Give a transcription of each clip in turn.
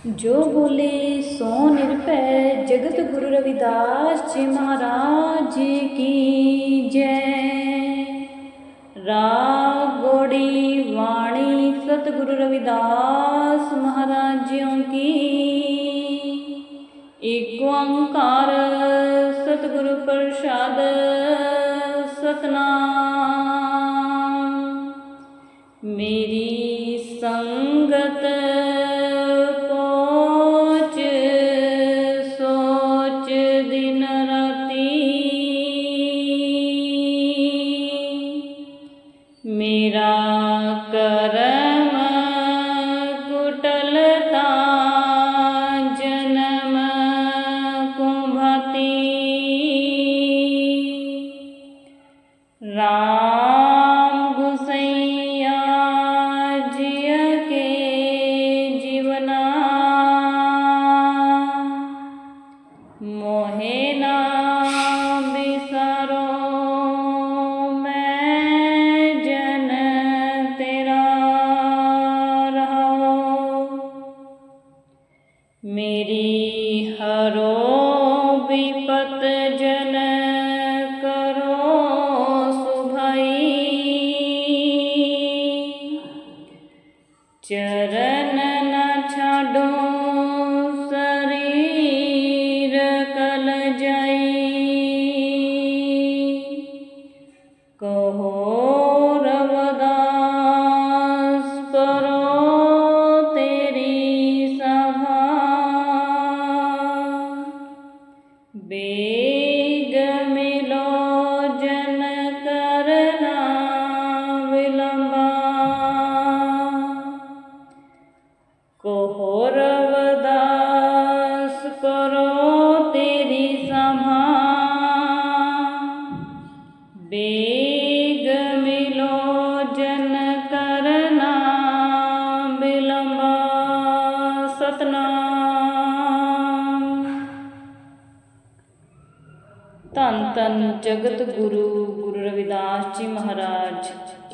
जो बोले सो निरभय जगत गुरु रविदास जी महाराज की जय। राग गौड़ी वाणी सतगुरु रविदास महाराजियों की। एक ओंकार सतगुरु प्रसाद सतनाम। मेरी संगत पोच सोच दिन राती। मेरा करम कुटलता जन्म को भांति। राम गुसैया जिय के जीवना। मोहे ना बिसारो मैं जन तेरा रहो। मेरी हरो विपत जन करो सुभाई। चरण न छाडो शरीर कल जाई। कहो रवदास परो तेरी सभा। बेग मिलो जन करना विलंबा। कहो रवदास परो तेरी सभा। बेग मिलो जन करना विलंबा। सतनाम। धन धन जगत गुरु गुरु रविदास जी महाराज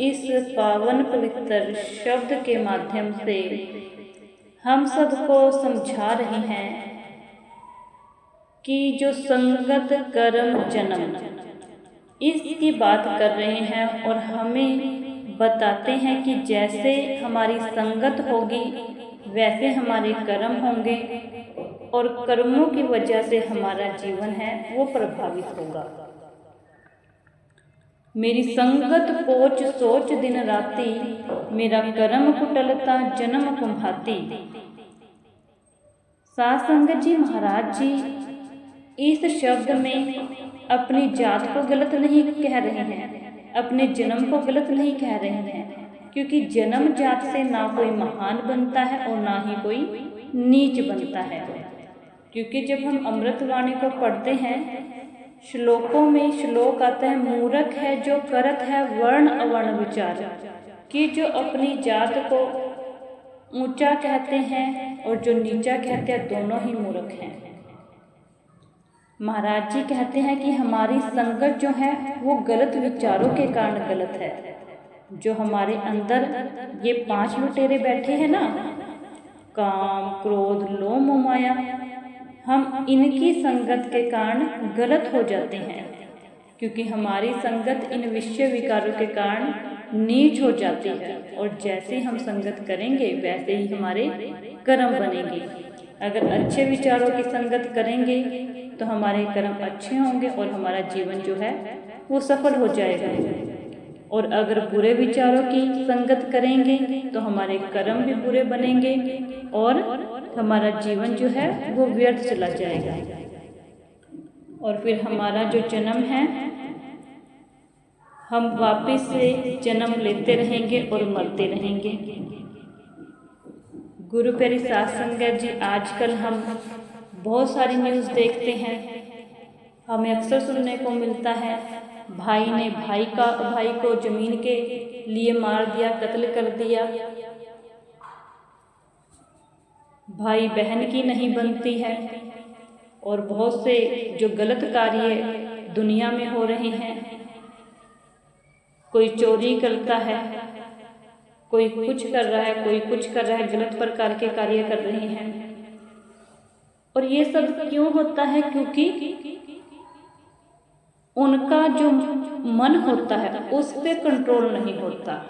इस पावन पवित्र शब्द के माध्यम से हम सबको समझा रहे हैं कि जो संगत कर्म जन्म इसकी बात कर रहे हैं और हमें बताते हैं कि जैसे हमारी संगत होगी वैसे हमारे कर्म होंगे और कर्मों की वजह से हमारा जीवन है वो प्रभावित होगा। मेरी संगत पोच सोच दिन राती। मेरा कर्म कुटलता जन्म कुम्भाती। साध संगत जी महाराज जी इस शब्द में अपनी जात को गलत नहीं कह रहे हैं, अपने जन्म को गलत नहीं कह रहे हैं, क्योंकि जन्म जात से ना कोई महान बनता है और ना ही कोई नीच बनता है। क्योंकि जब हम अमृतवाणी को पढ़ते हैं श्लोकों में श्लोक आता है, मूर्ख है जो करत है वर्ण अवर्ण विचार। कि जो अपनी जात को ऊंचा कहते हैं और जो नीचा कहते हैं दोनों ही मूर्ख हैं। महाराज जी कहते हैं कि हमारी संगत जो है वो गलत विचारों के कारण गलत है। जो हमारे अंदर ये 5 लुटेरे बैठे हैं ना, काम क्रोध लोभ मोह माया, हम इनकी संगत के कारण गलत हो जाते हैं। क्योंकि हमारी संगत इन विषय विकारों के कारण नीच हो जाती है और जैसे हम संगत करेंगे वैसे ही हमारे कर्म बनेंगे। अगर अच्छे विचारों की संगत करेंगे तो हमारे कर्म अच्छे होंगे और हमारा जीवन जो है वो सफल हो जाएगा। और अगर बुरे विचारों की संगत करेंगे तो हमारे कर्म भी बुरे बनेंगे और हमारा जीवन जो है वो व्यर्थ चला जाएगा। और फिर हमारा जो जन्म है हम वापस से जन्म लेते रहेंगे और मरते रहेंगे। गुरु प्यारी साध संगत जी आजकल हम बहुत सारी न्यूज़ देखते हैं, हमें अक्सर सुनने को मिलता है भाई ने भाई को जमीन के लिए मार दिया, कत्ल कर दिया। भाई बहन की नहीं बनती है और बहुत से जो गलत कार्य दुनिया में हो रहे हैं। कोई चोरी करता है, कोई कुछ कर रहा है, कोई कुछ कर रहा है, गलत प्रकार के कार्य कर रहे हैं। और ये सब क्यों होता है? क्योंकि उनका जो मन होता है उस पे कंट्रोल नहीं होता,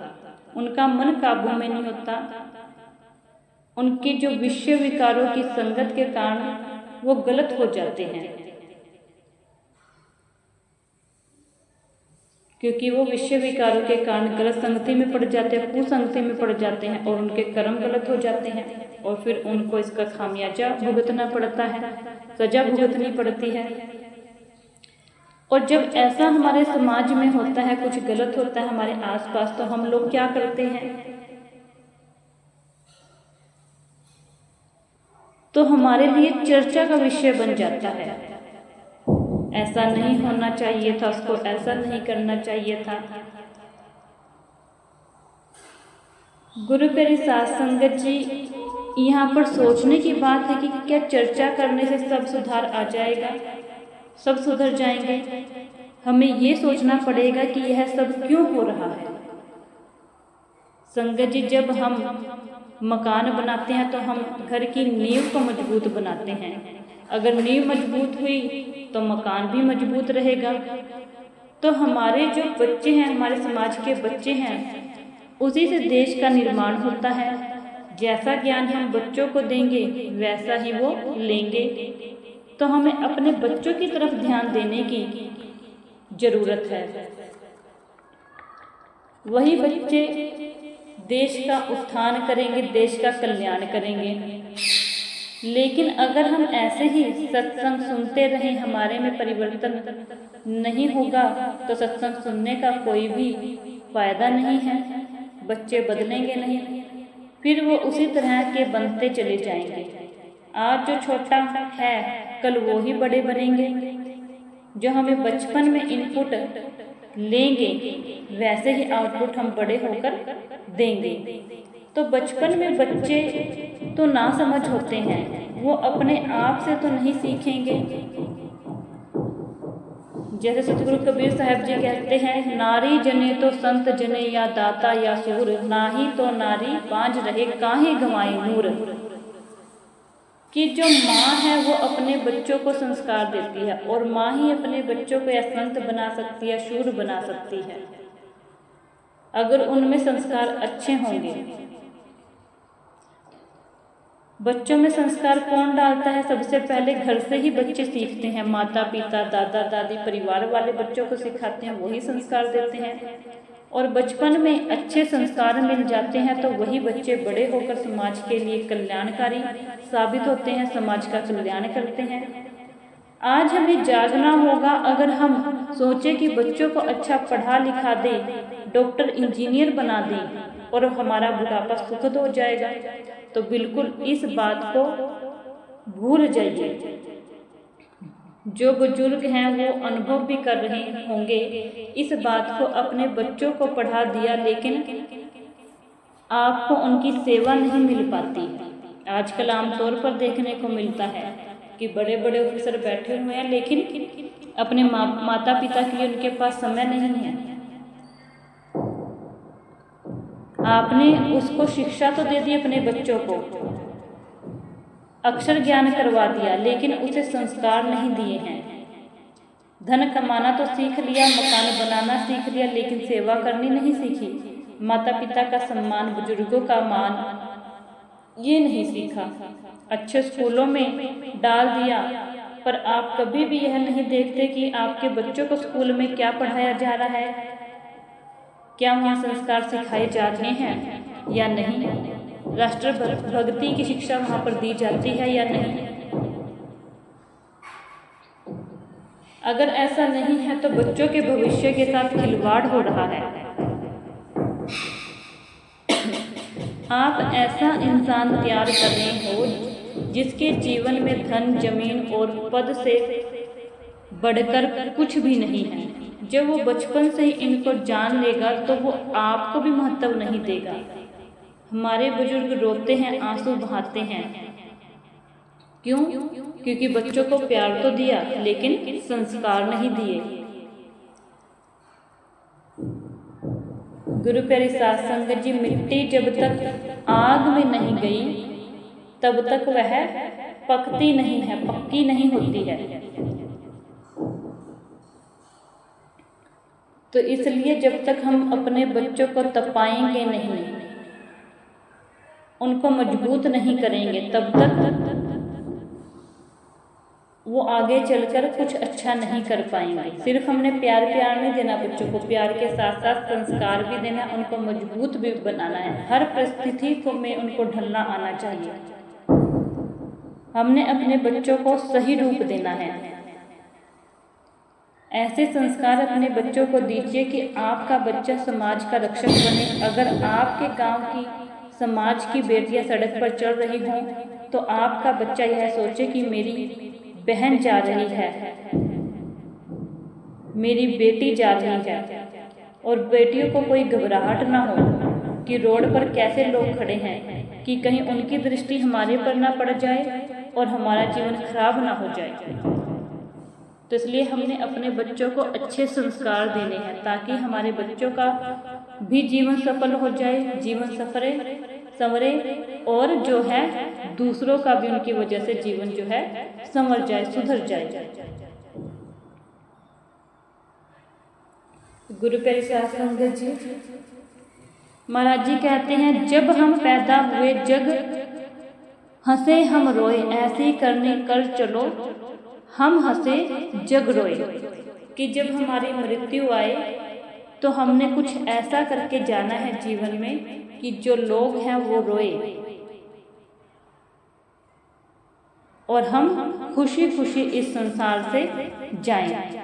उनका मन काबू में नहीं होता। उनकी जो विषय विकारों की संगत के कारण वो गलत हो जाते हैं, क्योंकि वो विषय विकारों के कारण गलत संगति में पड़ जाते हैं, कुसंगति में पड़ जाते हैं और उनके कर्म गलत हो जाते हैं और फिर उनको इसका खामियाजा भुगतना पड़ता है, सजा भुगतनी पड़ती है। और जब ऐसा हमारे समाज में होता है, कुछ गलत होता है हमारे आसपास, तो हम लोग क्या करते हैं? तो हमारे लिए चर्चा का विषय बन जाता है। ऐसा नहीं होना चाहिए था, उसको ऐसा नहीं करना चाहिए था। गुरु प्यारी साध संगत जी, यहाँ पर सोचने की बात है कि क्या चर्चा करने से सब सुधार आ जाएगा, सब सुधर जाएंगे? हमें ये सोचना पड़ेगा कि यह सब क्यों हो रहा है। संगत जी, जब हम मकान बनाते हैं तो हम घर की नींव को मजबूत बनाते हैं। अगर नींव मजबूत हुई तो मकान भी मजबूत रहेगा। तो हमारे जो बच्चे हैं, हमारे समाज के बच्चे हैं, उसी से देश का निर्माण होता है। जैसा ज्ञान हम बच्चों को देंगे वैसा ही वो लेंगे। तो हमें अपने बच्चों की तरफ ध्यान देने की जरूरत है। वही बच्चे देश का उत्थान करेंगे, देश का कल्याण करेंगे। लेकिन अगर हम ऐसे ही सत्संग सुनते रहें, हमारे में परिवर्तन नहीं होगा तो सत्संग सुनने का कोई भी फायदा नहीं है। बच्चे बदलेंगे नहीं, फिर वो उसी तरह के बनते चले जाएंगे। आज जो छोटा है कल वो ही बड़े बनेंगे। जो हमें बचपन में इनपुट लेंगे वैसे ही आउटपुट हम बड़े होकर देंगे। तो बचपन में बच्चे तो ना समझ होते हैं, वो अपने आप से तो नहीं सीखेंगे। जैसे सतगुरु कबीर साहब जी कहते हैं, नारी जने तो संत जने या दाता या सूर, नाही तो नारी बांझ रहे काहे गंवाए नूर। कि जो माँ है वो अपने बच्चों को संस्कार देती है और माँ ही अपने बच्चों को या संत बना सकती है, शूर बना सकती है, अगर उनमें संस्कार अच्छे होंगे। बच्चों में संस्कार कौन डालता है? सबसे पहले घर से ही बच्चे सीखते हैं। माता पिता, दादा दादी, परिवार वाले बच्चों को सिखाते हैं, वही संस्कार देते हैं। और बचपन में अच्छे संस्कार मिल जाते हैं तो वही बच्चे बड़े होकर समाज के लिए कल्याणकारी साबित होते हैं, समाज का कल्याण करते हैं। आज हमें जागना होगा। अगर हम सोचे कि बच्चों को अच्छा पढ़ा लिखा दे, डॉक्टर इंजीनियर बना दें और हमारा बुढ़ापा सुखद हो जाएगा, तो बिल्कुल इस बात को भूल जाइए। जो बुजुर्ग हैं वो अनुभव भी कर रहे होंगे इस बात को, अपने बच्चों को पढ़ा दिया लेकिन आपको उनकी सेवा नहीं मिल पाती। आजकल आमतौर पर देखने को मिलता है कि बड़े बड़े ऑफिसर बैठे हुए हैं लेकिन अपने माता पिता के लिए उनके पास समय नहीं है। आपने उसको शिक्षा तो दे दी, अपने बच्चों को अक्षर ज्ञान करवा दिया, लेकिन उसे संस्कार नहीं दिए हैं। धन कमाना तो सीख लिया, मकान बनाना सीख लिया, लेकिन सेवा करनी नहीं सीखी। माता पिता का सम्मान, बुजुर्गों का मान ये नहीं सीखा। अच्छे स्कूलों में डाल दिया, पर आप कभी भी यह नहीं देखते कि आपके बच्चों को स्कूल में क्या पढ़ाया जा रहा है, क्या वहाँ संस्कार सिखाए जा रहे हैं या नहीं, राष्ट्र भक्ति की शिक्षा वहाँ पर दी जाती है या नहीं। अगर ऐसा नहीं है तो बच्चों के भविष्य के साथ खिलवाड़ हो रहा है। आप ऐसा इंसान तैयार कर रहे हो जिसके जीवन में धन, जमीन और पद से बढ़कर कुछ भी नहीं है। जब वो बचपन से ही इनको जान लेगा तो वो आपको भी महत्व नहीं देगा। हमारे बुजुर्ग रोते हैं, आंसू बहाते हैं, क्यों? क्योंकि बच्चों को प्यार तो दिया लेकिन संस्कार नहीं दिए। गुरु प्यारी साध संगत जी, मिट्टी जब तक आग में नहीं गई तब तक वह पकती नहीं है, पक्की नहीं होती है। तो इसलिए जब तक हम अपने बच्चों को तपाएंगे नहीं, उनको मजबूत नहीं करेंगे, तब तक वो आगे चलकर कुछ अच्छा नहीं कर पाएंगे। सिर्फ हमने प्यार नहीं देना बच्चों को, प्यार के साथ साथ संस्कार भी देना, उनको मजबूत भी बनाना है। हर परिस्थिति को में उनको ढलना आना चाहिए। हमने अपने बच्चों को सही रूप देना है। ऐसे संस्कार अपने बच्चों को दीजिए कि आपका बच्चा समाज का रक्षक बने। अगर आपके गांव की, समाज की बेटियां सड़क पर चल रही हों तो आपका बच्चा यह सोचे कि मेरी बहन जा रही है, मेरी बेटी जा रही है, और बेटियों को कोई घबराहट ना हो कि रोड पर कैसे लोग खड़े हैं, कि कहीं उनकी दृष्टि हमारे पर ना पड़ जाए और हमारा जीवन खराब ना हो जाए। तो इसलिए हमने अपने बच्चों को अच्छे संस्कार देने हैं ताकि हमारे बच्चों का भी जीवन सफल हो जाए, जीवन संवरे और जो है दूसरों का भी उनकी वजह से जीवन जो है संवर जाए, सुधर जाए। गुरु प्यारे साध संगत जी, महाराज जी कहते हैं, जब हम पैदा हुए जग हंसे हम रोए, ऐसे करने कर चलो हम हंसे जग रोए। कि जब हमारी मृत्यु आए तो हमने कुछ ऐसा करके जाना है जीवन में कि जो लोग हैं वो रोए और हम खुशी खुशी इस संसार से जाएं।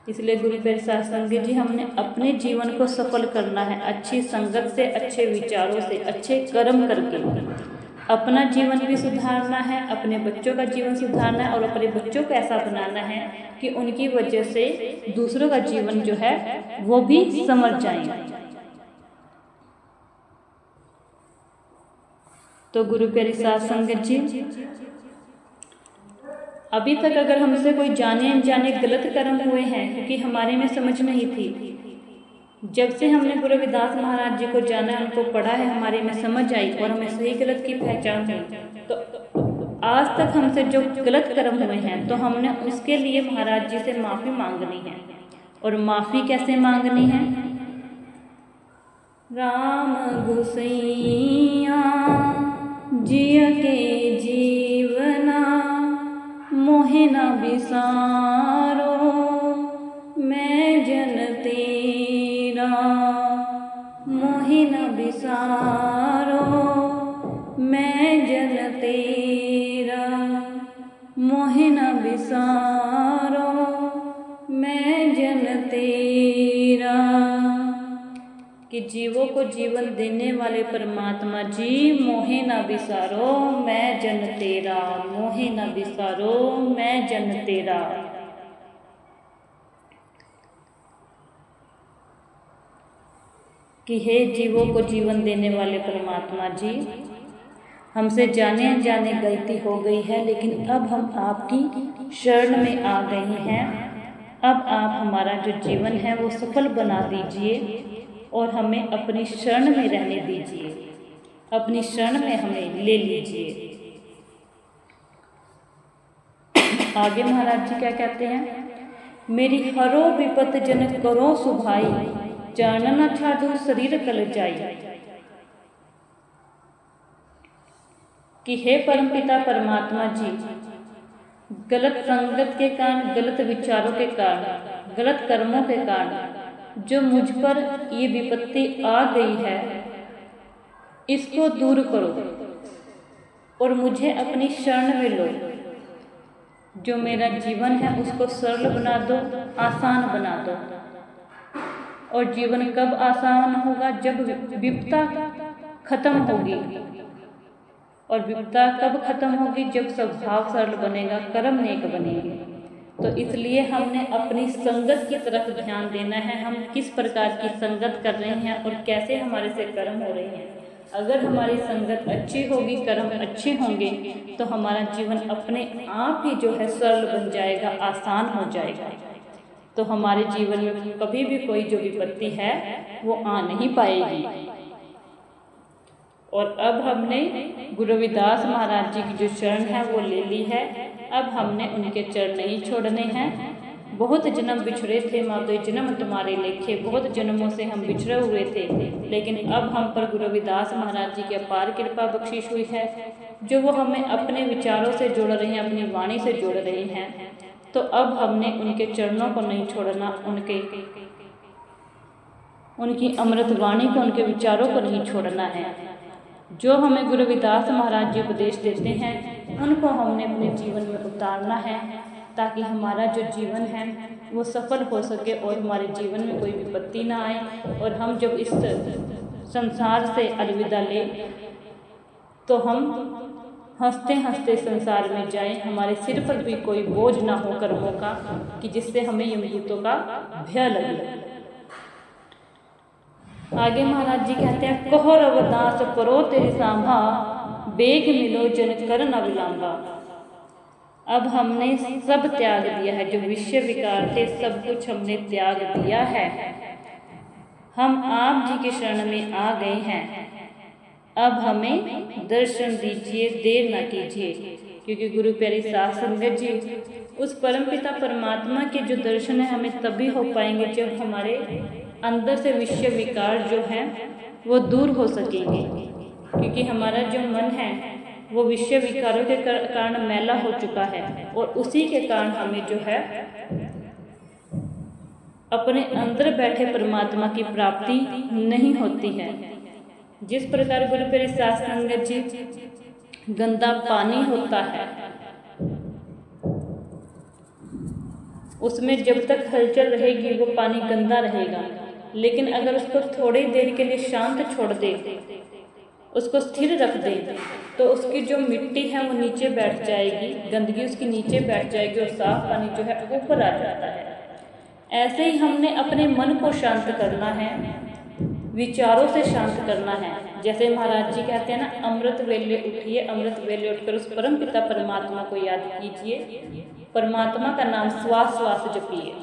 इसलिए गुरु प्यारे साध संगत जी, हमने अपने जीवन को सफल करना है अच्छी संगत से, अच्छे विचारों से, अच्छे कर्म करके। अपना जीवन भी सुधारना है, अपने बच्चों का जीवन सुधारना है और अपने बच्चों को ऐसा बनाना है कि उनकी वजह से दूसरों का जीवन जो है वो भी संवर जाए। तो गुरु प्यारे साध संगत जी, अभी तक अगर हमसे कोई जाने अनजाने गलत कर्म हुए हैं क्योंकि हमारे में समझ नहीं थी, जब से हमने गुरु रविदास महाराज जी को जाना, उनको पढ़ा है, हमारे में समझ आई और हमें सही गलत की पहचान हुई, तो आज तक हमसे जो गलत कर्म हुए हैं तो हमने उसके लिए महाराज जी से माफ़ी मांगनी है। और माफ़ी कैसे मांगनी है? राम गुसैया जिय के जीवना मोहे न बिसारो, मैं जन तेरा मोहे न बिसारो, मैं जन तेरा मोहे न बिसारो, मैं जन तेरा। कि जीवों को जीवन देने वाले परमात्मा जी, मोहे न बिसारो मैं जन तेरा, मोहे न बिसारो मैं जन तेरा। कि हे जीवों को जीवन देने वाले परमात्मा जी, हमसे जाने अनजाने गलती हो गई है, लेकिन अब हम आपकी शरण में आ गए हैं। अब आप हमारा जो जीवन है वो सफल बना दीजिए और हमें अपनी शरण में रहने दीजिए, अपनी शरण में हमें ले लीजिए। आगे महाराज जी क्या कहते हैं? मेरी हरो विपत जन करो सुभाई, जानना छाड़ू शरीर कल जाई। कि हे परमपिता परमात्मा जी, गलत संगत के कारण, गलत विचारों के कारण, गलत कर्मों के कारण जो मुझ पर ये विपत्ति आ गई है, इसको दूर करो और मुझे अपनी शरण में लो। जो मेरा जीवन है उसको सरल बना दो, आसान बना दो। और जीवन कब आसान होगा? जब विपत्ता खत्म होगी। और विपत्ता कब खत्म होगी? जब स्वभाव सरल बनेगा, कर्म नेक बनेंगे। तो इसलिए हमने अपनी संगत की तरफ ध्यान देना है। हम किस प्रकार की संगत कर रहे हैं और कैसे हमारे से कर्म हो रहे हैं। अगर हमारी संगत अच्छी होगी, कर्म अच्छे होंगे, तो हमारा जीवन अपने आप ही जो है सरल बन जाएगा, आसान हो जाएगा। तो हमारे जीवन में कभी भी कोई जो विपत्ति है वो आ नहीं पाएगी। और अब हमने गुरु रविदास महाराज जी की जो चरण है वो ले ली है। अब हमने उनके चरण नहीं छोड़ने हैं। बहुत जन्म बिछड़े थे माधोई जन्म तुम्हारे लेखे, बहुत जन्मों से हम बिछड़े हुए थे, लेकिन अब हम पर गुरु रविदास महाराज जी की अपार कृपा बख्शिश हुई है, जो वो हमें अपने विचारों से जोड़ रहे हैं, अपनी वाणी से जोड़ रहे हैं। तो अब हमने उनके चरणों को नहीं छोड़ना, उनकी अमृत वाणी को, उनके विचारों को नहीं छोड़ना है। जो हमें गुरु रविदास महाराज जी उपदेश देते हैं उनको हमने अपने जीवन में उतारना है, ताकि हमारा जो जीवन है वो सफल हो सके और हमारे जीवन में कोई विपत्ति ना आए, और हम जब इस संसार से अलविदा लें तो हम हंसते हंसते संसार में जाएं, हमारे सिर पर भी कोई बोझ ना हो कर्मों का कि जिससे हमें यमदूतों का भय लगे। आगे महाराज जी कहते हैं, कहो रविदास परो तेरी सांभा, बेग मिलो जन कर न विलंबा। अब हमने सब त्याग दिया है, जो विषय विकार थे सब कुछ हमने त्याग दिया है। हम आप जी के शरण में आ गए हैं। अब हमें दर्शन दीजिए, देर न कीजिए, क्योंकि गुरु प्यारी साध संगत जी, उस परमपिता परमात्मा के जो दर्शन है हमें तभी हो पाएंगे जब हमारे अंदर से विषय विकार जो हैं वो दूर हो सकेंगे, क्योंकि हमारा जो मन है वो विषय विकारों के कारण मैला हो चुका है, और उसी के कारण हमें जो है अपने अंदर बैठे परमात्मा की प्राप्ति नहीं होती है। जिस प्रकार गुरु प्यारी साध संगत जी, गंदा पानी होता है उसमें जब तक हलचल रहेगी वो पानी गंदा रहेगा, लेकिन अगर उसको थोड़ी देर के लिए शांत छोड़ दे, उसको स्थिर रख दे, तो उसकी जो मिट्टी है वो नीचे बैठ जाएगी, गंदगी उसकी नीचे बैठ जाएगी और साफ पानी जो है ऊपर आ जाता है। ऐसे ही हमने अपने मन को शांत करना है, विचारों से शांत करना है। जैसे महाराज जी कहते हैं ना, अमृत वेले उठिए, अमृत वेले उठकर उस परम पिता परमात्मा को याद कीजिए, परमात्मा का नाम श्वास श्वास जपिए।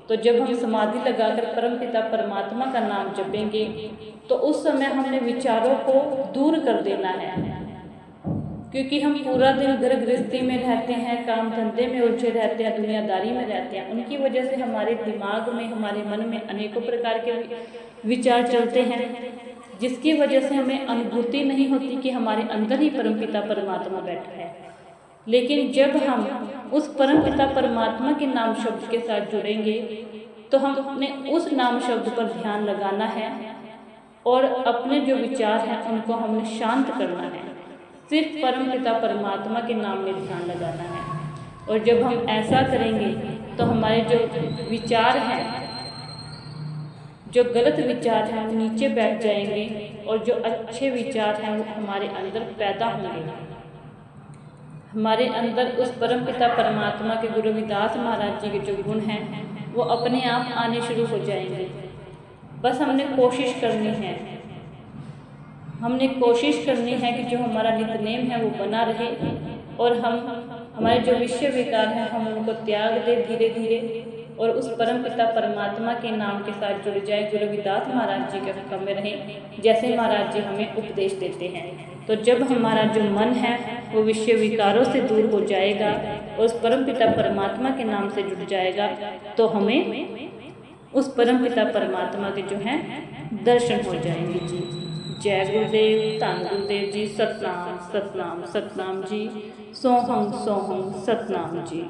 तो जब हम समाधि लगाकर परम पिता परमात्मा का नाम जपेंगे तो उस समय हमने विचारों को दूर कर देना है, क्योंकि हम पूरा दिन घर गृहस्थी में रहते हैं, काम धंधे में उलझे रहते हैं, दुनियादारी में रहते हैं। उनकी वजह से हमारे दिमाग में, हमारे मन में अनेकों प्रकार के विचार चलते हैं, जिसकी वजह से हमें अनुभूति नहीं होती कि हमारे अंदर ही परमपिता परमात्मा बैठा है। लेकिन जब हम उस परमपिता परमात्मा के नाम शब्द के साथ जुड़ेंगे तो हम अपने उस नाम शब्द पर ध्यान लगाना है और अपने जो विचार हैं उनको हमने शांत करना है। सिर्फ परमपिता परमात्मा के नाम में ध्यान लगाना है। और जब हम ऐसा करेंगे तो हमारे जो विचार हैं, जो गलत विचार हैं वो नीचे बैठ जाएंगे और जो अच्छे विचार हैं वो हमारे अंदर पैदा होंगे। हमारे अंदर उस परमपिता परमात्मा के गुरु रविदास महाराज जी के जो गुण हैं वो अपने आप आने शुरू हो जाएंगे। बस हमने कोशिश करनी है, हमने कोशिश करनी है कि जो हमारा नित्यनेम है वो बना रहे और हम हमारे जो विषय विकार हैं हम उनको त्याग दें धीरे धीरे और उस परमपिता परमात्मा के नाम के साथ जुड़ जाए, गुरु रविदास महाराज जी के हुक्म में रहें जैसे महाराज जी हमें उपदेश देते हैं। तो जब हमारा जो मन है वो विषय विकारों से दूर हो जाएगा और उस परमपिता परमात्मा के नाम से जुड़ जाएगा तो हमें उस परमपिता परमात्मा के जो हैं दर्शन हो जाएंगे जी। जय गुरुदेव, धन गुरुदेव जी। सतनाम सतनाम सतनाम जी। सोहम सोहम सतनाम जी।